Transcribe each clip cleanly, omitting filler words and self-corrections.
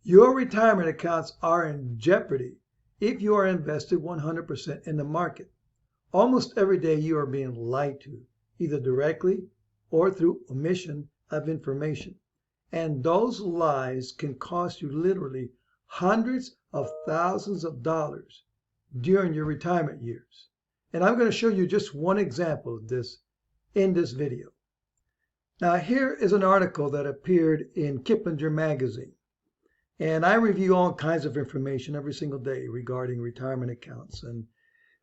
Your retirement accounts are in jeopardy if you are invested 100% in the market. Almost every day you are being lied to, either directly or through omission of information. And those lies can cost you literally hundreds of thousands of dollars during your retirement years. And I'm going to show you just one example of this in this video. Now, here is an article that appeared in Kiplinger magazine. And I review all kinds of information every single day regarding retirement accounts and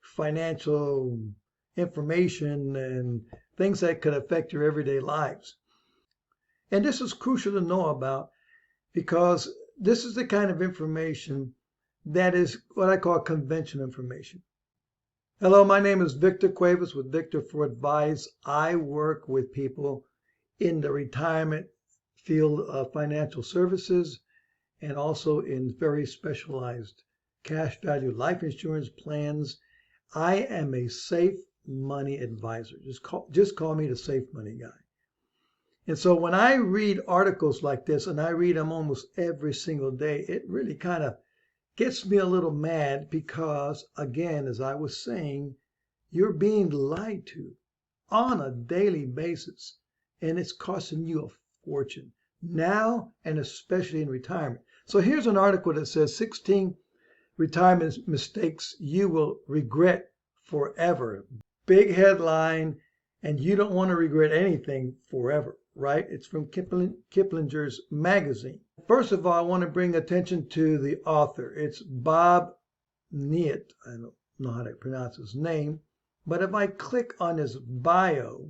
financial information and things that could affect your everyday lives. And this is crucial to know about because this is the kind of information that is what I call conventional information. Hello, my name is Victor Cuevas with Victor for Advice. I work with people in the retirement field of financial services and also in very specialized cash value life insurance plans. I am a safe money advisor. Just call me the safe money guy. And so when I read articles like this, and I read them almost every single day, it really kind of gets me a little mad because, again, as I was saying, you're being lied to on a daily basis, and it's costing you a fortune now and especially in retirement. So here's an article that says 16 retirement mistakes you will regret forever. Big headline, and you don't want to regret anything forever, right? It's from Kiplinger's magazine. First of all, I want to bring attention to the author. It's Bob Niet. I don't know how to pronounce his name, but if I click on his bio,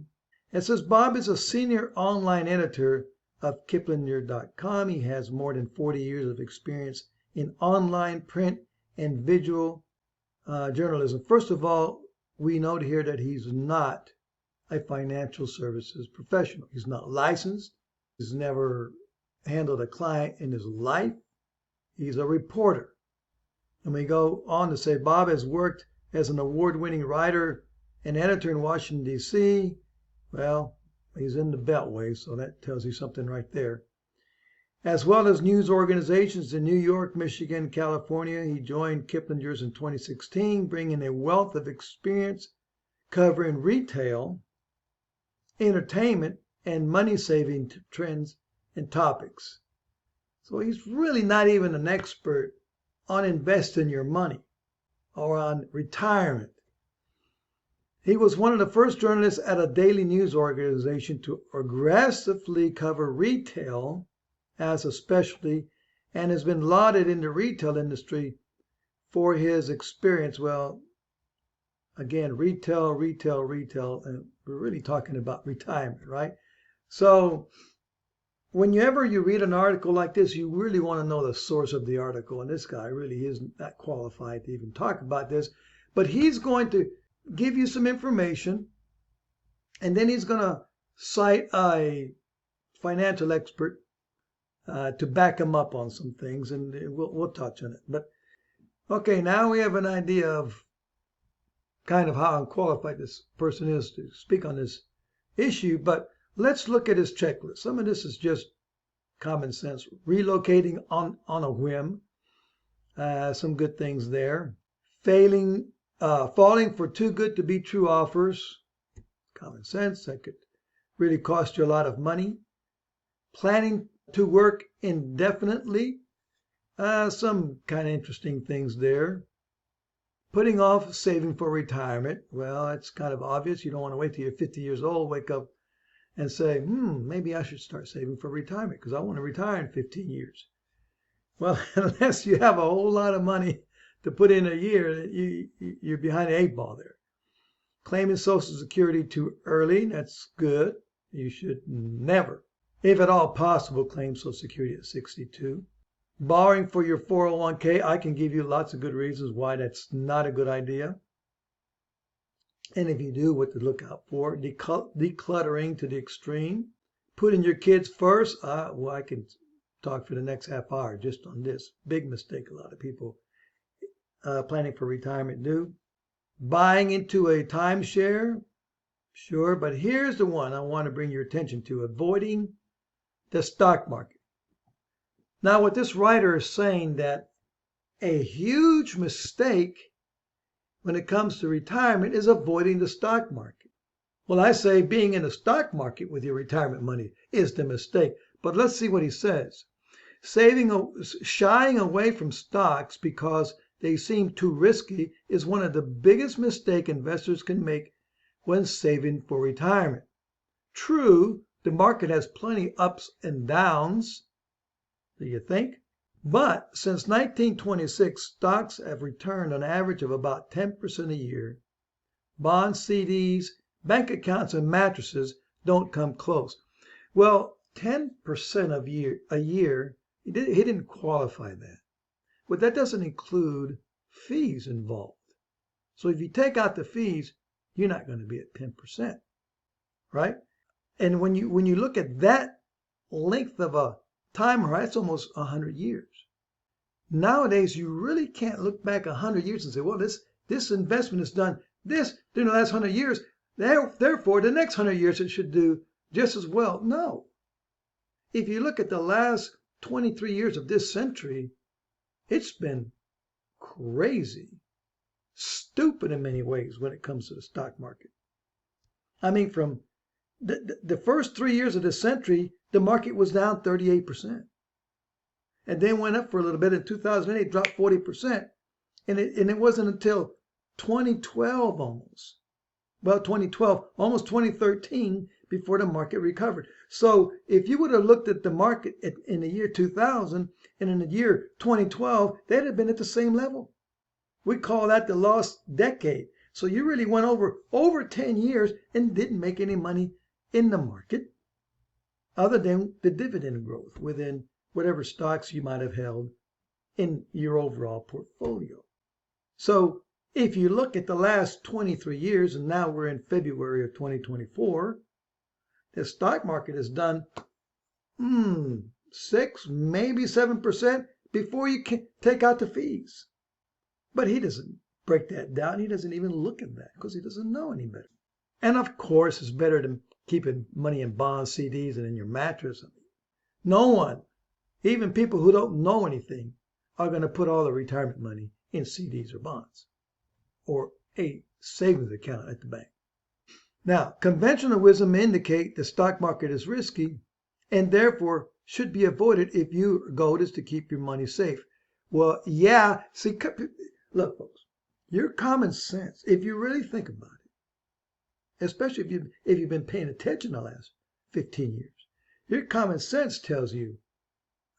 it says Bob is a senior online editor of Kiplinger.com. He has more than 40 years of experience in online, print, and visual journalism. First of all, we note here that he's not a financial services professional. He's not licensed. He's never handled a client in his life. He's a reporter. And we go on to say Bob has worked as an award-winning writer and editor in Washington, D.C. Well, he's in the Beltway, so that tells you something right there. As well as news organizations in New York, Michigan, California. He joined Kiplinger's in 2016, bringing a wealth of experience covering retail, entertainment, and money-saving trends and topics. So he's really not even an expert on investing your money or on retirement. He was one of the first journalists at a daily news organization to aggressively cover retail as a specialty and has been lauded in the retail industry for his experience. Well, again, retail, and we're really talking about retirement, right? So whenever you read an article like this, you really want to know the source of the article. And this guy really isn't that qualified to even talk about this. But he's going to give you some information, and then he's going to cite a financial expert to back him up on some things, and we'll touch on it. But okay, now we have an idea of kind of how unqualified this person is to speak on this issue, but let's look at his checklist. Some of this is just common sense. Relocating on a whim, some good things there. Falling for too good to be true offers, common sense, that could really cost you a lot of money. Planning to work indefinitely, some kind of interesting things there. Putting off saving for retirement, well, it's kind of obvious. You don't want to wait till you're 50 years old, wake up and say, maybe I should start saving for retirement because I want to retire in 15 years. Well, unless you have a whole lot of money to put in a year, you're behind the 8 ball there. Claiming Social Security too early, that's good. You should never, if at all possible, claim Social Security at 62. Borrowing for your 401k, I can give you lots of good reasons why that's not a good idea. And if you do, what to look out for. Decluttering to the extreme. Putting your kids first. Well, I can talk for the next half hour just on this. Big mistake a lot of people planning for retirement do. Buying into a timeshare. Sure, but here's the one I want to bring your attention to. Avoiding the stock market. Now, what this writer is saying that a huge mistake when it comes to retirement is avoiding the stock market. Well, I say being in the stock market with your retirement money is the mistake. But let's see what he says. Shying away from stocks because they seem too risky is one of the biggest mistakes investors can make when saving for retirement. True, the market has plenty ups and downs, do you think? But since 1926, stocks have returned an average of about 10% a year. Bonds, CDs, bank accounts, and mattresses don't come close. Well, 10% a year, he didn't qualify that. But that doesn't include fees involved. So if you take out the fees, you're not going to be at 10%, right? And when you look at that length of a time horizon, that's almost 100 years. Nowadays, you really can't look back 100 years and say, well, this investment has done this during the last 100 years. Therefore, the next 100 years it should do just as well. No. If you look at the last 23 years of this century, it's been crazy, stupid in many ways when it comes to the stock market. I mean, from the first 3 years of this century, the market was down 38%. And then went up for a little bit in 2008, dropped 40%. And it wasn't until 2012 almost 2013 before the market recovered. So if you would have looked at the market in the year 2000 and in the year 2012, they'd have been at the same level. We call that the lost decade. So you really went over 10 years and didn't make any money in the market other than the dividend growth within whatever stocks you might have held in your overall portfolio. So if you look at the last 23 years, and now we're in February of 2024, the stock market has done 6, maybe 7% before you can take out the fees. But he doesn't break that down. He doesn't even look at that because he doesn't know any better. And of course, it's better than keeping money in bonds, CDs, and in your mattress. No one, even people who don't know anything, are going to put all their retirement money in CDs or bonds or a savings account at the bank. Now, conventional wisdom indicate the stock market is risky and therefore should be avoided if your goal is to keep your money safe. Well, yeah, see, look, folks, your common sense, if you really think about it, especially if you've been paying attention the last 15 years, your common sense tells you,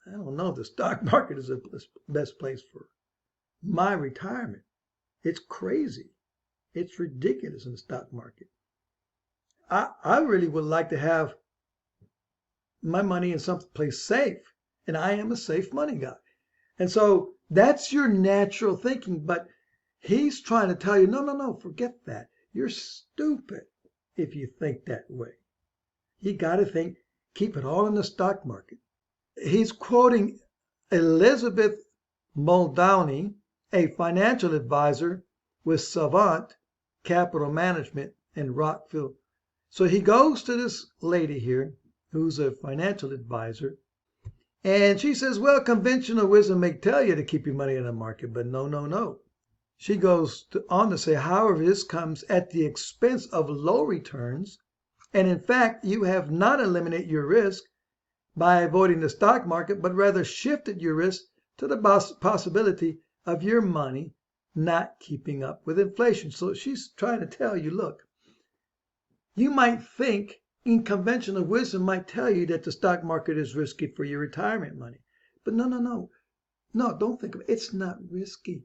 I don't know if the stock market is the best place for my retirement. It's crazy. It's ridiculous in the stock market. I really would like to have my money in some place safe, and I am a safe money guy. And so that's your natural thinking, but he's trying to tell you, no, forget that. You're stupid if you think that way. You got to think, keep it all in the stock market. He's quoting Elizabeth Muldowney, a financial advisor with Savant Capital Management in Rockville. So he goes to this lady here who's a financial advisor, and she says, well, conventional wisdom may tell you to keep your money in the market, but no. She goes on to say, however, this comes at the expense of low returns, and in fact, you have not eliminated your risk by avoiding the stock market, but rather shifted your risk to the possibility of your money not keeping up with inflation. So she's trying to tell you, look, you might think in conventional wisdom might tell you that the stock market is risky for your retirement money. But no, don't think of it. It's not risky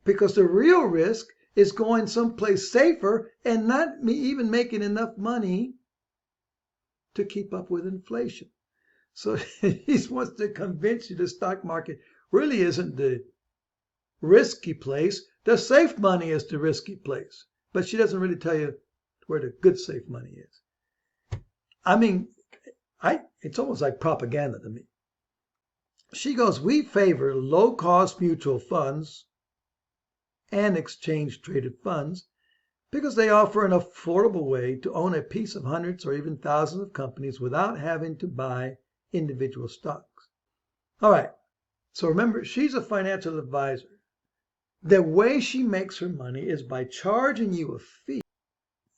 because the real risk is going someplace safer and not even making enough money to keep up with inflation. So he wants to convince you the stock market really isn't the risky place. The safe money is the risky place. But she doesn't really tell you where the good safe money is. I mean, it's almost like propaganda to me. She goes, we favor low-cost mutual funds and exchange-traded funds because they offer an affordable way to own a piece of hundreds or even thousands of companies without having to buy individual stocks. All right, So remember, she's a financial advisor. The way she makes her money is by charging you a fee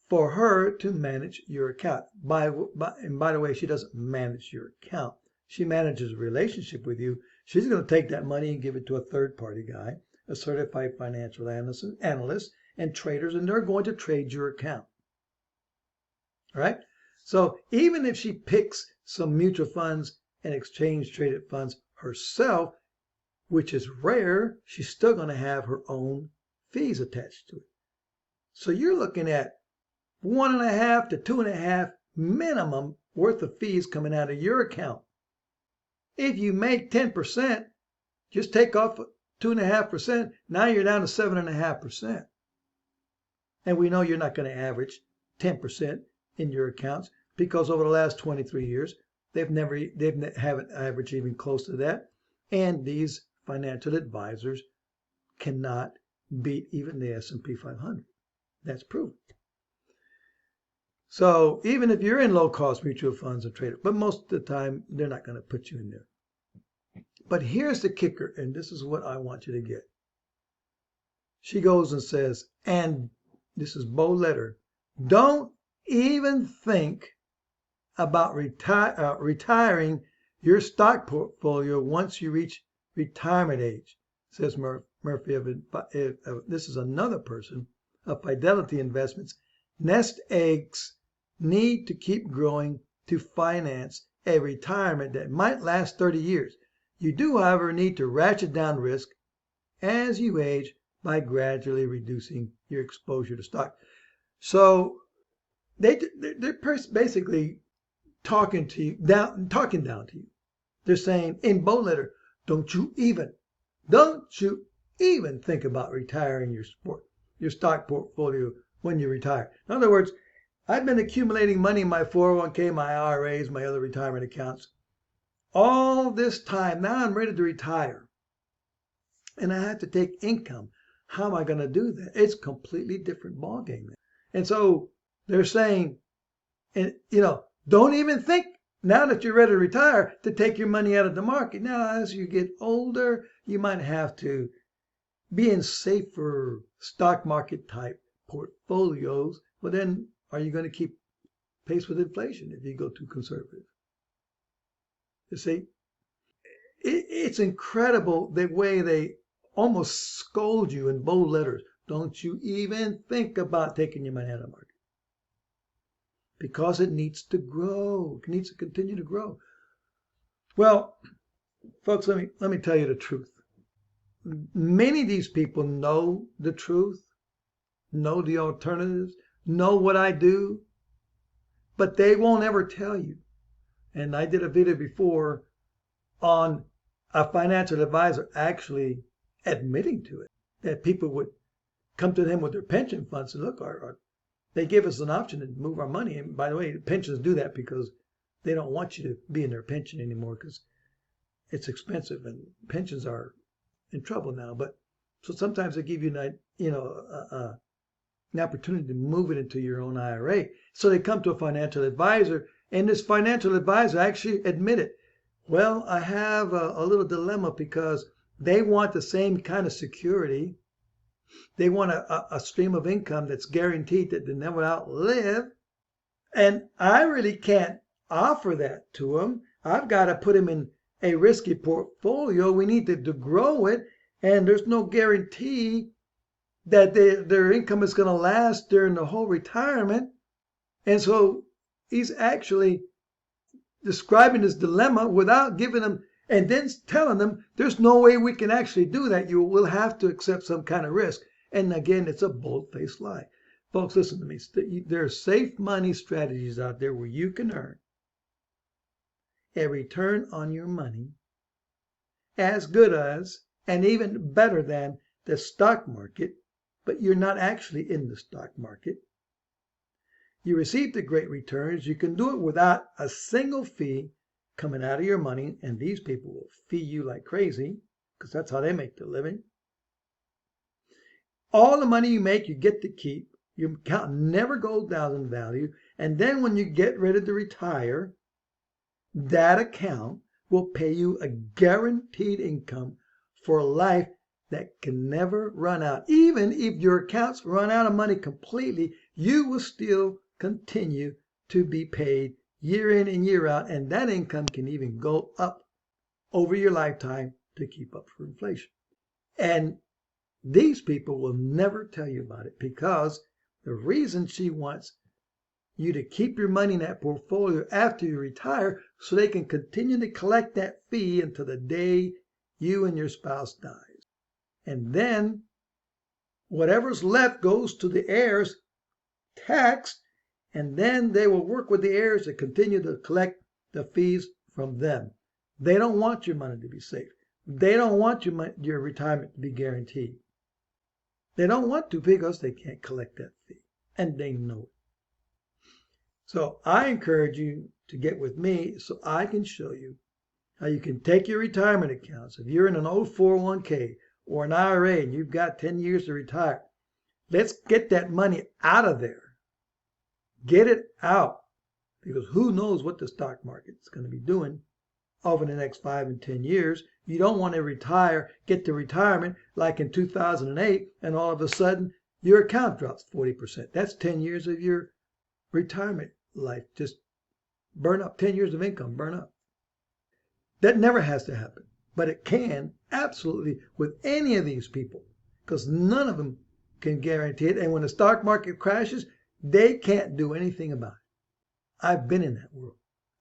for her to manage your account. And by the way, she doesn't manage your account. She manages a relationship with you. She's going to take that money and give it to a third-party guy, a certified financial analyst, and traders, and they're going to trade your account. All right? So even if she picks some mutual funds and exchange-traded funds herself, which is rare, she's still going to have her own fees attached to it. So you're looking at 1.5 to 2.5 minimum worth of fees coming out of your account. If you make 10%, just take off 2.5%. Now you're down to 7.5%. And we know you're not going to average 10% in your accounts because over the last 23 years, they haven't averaged even close to that. And these financial advisors cannot beat even the S&P 500. That's proven. So even if you're in low-cost mutual funds and traders, but most of the time, they're not going to put you in there. But here's the kicker, and this is what I want you to get. She goes and says, and this is bold letter, don't even think about retiring your stock portfolio once you reach retirement age, says Murphy. This is another person of Fidelity Investments. Nest eggs need to keep growing to finance a retirement that might last 30 years. You do, however, need to ratchet down risk as you age by gradually reducing your exposure to stock. So they're basically talking down to you. They're saying in bold letter, don't you even think about retiring your stock portfolio when you retire. In other words, I've been accumulating money in my 401k, my IRAs, my other retirement accounts all this time. Now I'm ready to retire. And I have to take income. How am I going to do that? It's a completely different ballgame. And so they're saying, and don't even think now that you're ready to retire to take your money out of the market. Now, as you get older, you might have to be in safer stock market type portfolios. But then are you going to keep pace with inflation if you go too conservative? You see, it's incredible the way they almost scold you in bold letters. Don't you even think about taking your money out of the market. Because it needs to grow. It needs to continue to grow. Well, folks, let me tell you the truth. Many of these people know the truth, know the alternatives, know what I do, but they won't ever tell you. And I did a video before on a financial advisor actually admitting to it, that people would come to them with their pension funds and look, they give us an option to move our money. And by the way, pensions do that because they don't want you to be in their pension anymore because it's expensive and pensions are in trouble now. But so sometimes they give you an opportunity to move it into your own IRA. So they come to a financial advisor, and this financial advisor actually admitted, well, I have a little dilemma because they want the same kind of security. They want a stream of income that's guaranteed that they never outlive. And I really can't offer that to them. I've got to put them in a risky portfolio. We need to grow it. And there's no guarantee that their income is going to last during the whole retirement. And so he's actually describing this dilemma without giving them, and then telling them there's no way we can actually do that. You will have to accept some kind of risk. And again, it's a bold-faced lie. Folks, listen to me. There are safe money strategies out there where you can earn a return on your money as good as and even better than the stock market, but you're not actually in the stock market. You receive the great returns. You can do it without a single fee coming out of your money, and these people will fee you like crazy because that's how they make their living. All the money you make, you get to keep. Your account never goes down in value. And then when you get ready to retire, that account will pay you a guaranteed income for life that can never run out. Even if your accounts run out of money completely, you will still continue to be paid year in and year out, and that income can even go up over your lifetime to keep up for inflation. And these people will never tell you about it, because the reason she wants you to keep your money in that portfolio after you retire, so they can continue to collect that fee until the day you and your spouse dies. And then whatever's left goes to the heirs, taxed, and then they will work with the heirs to continue to collect the fees from them. They don't want your money to be safe. They don't want your retirement to be guaranteed. They don't want to, because they can't collect that fee, and they know it. So I encourage you to get with me so I can show you how you can take your retirement accounts. If you're in an old 401k or an IRA and you've got 10 years to retire, let's get that money out of there. Get it out, because who knows what the stock market is going to be doing over the next 5 and 10 years. You don't want to get to retirement like in 2008, and all of a sudden your account drops 40%. That's 10 years of your retirement life just burn up. 10 years of income burn up. That never has to happen, but it can absolutely with any of these people, because none of them can guarantee it. And when the stock market crashes, they can't do anything about it. I've been in that world.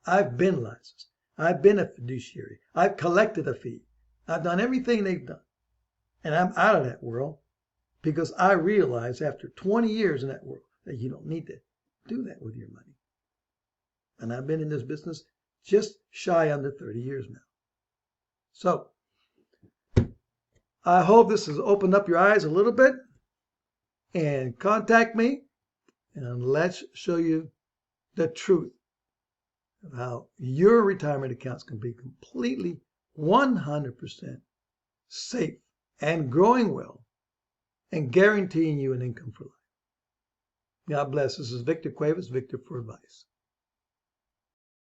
I've been licensed. I've been a fiduciary. I've collected a fee. I've done everything they've done. And I'm out of that world, because I realized after 20 years in that world that you don't need to do that with your money. And I've been in this business just shy under 30 years now. So I hope this has opened up your eyes a little bit. And contact me, and let's show you the truth of how your retirement accounts can be completely 100% safe and growing well and guaranteeing you an income for life. God bless. This is Victor Cuevas, Victor for Advice.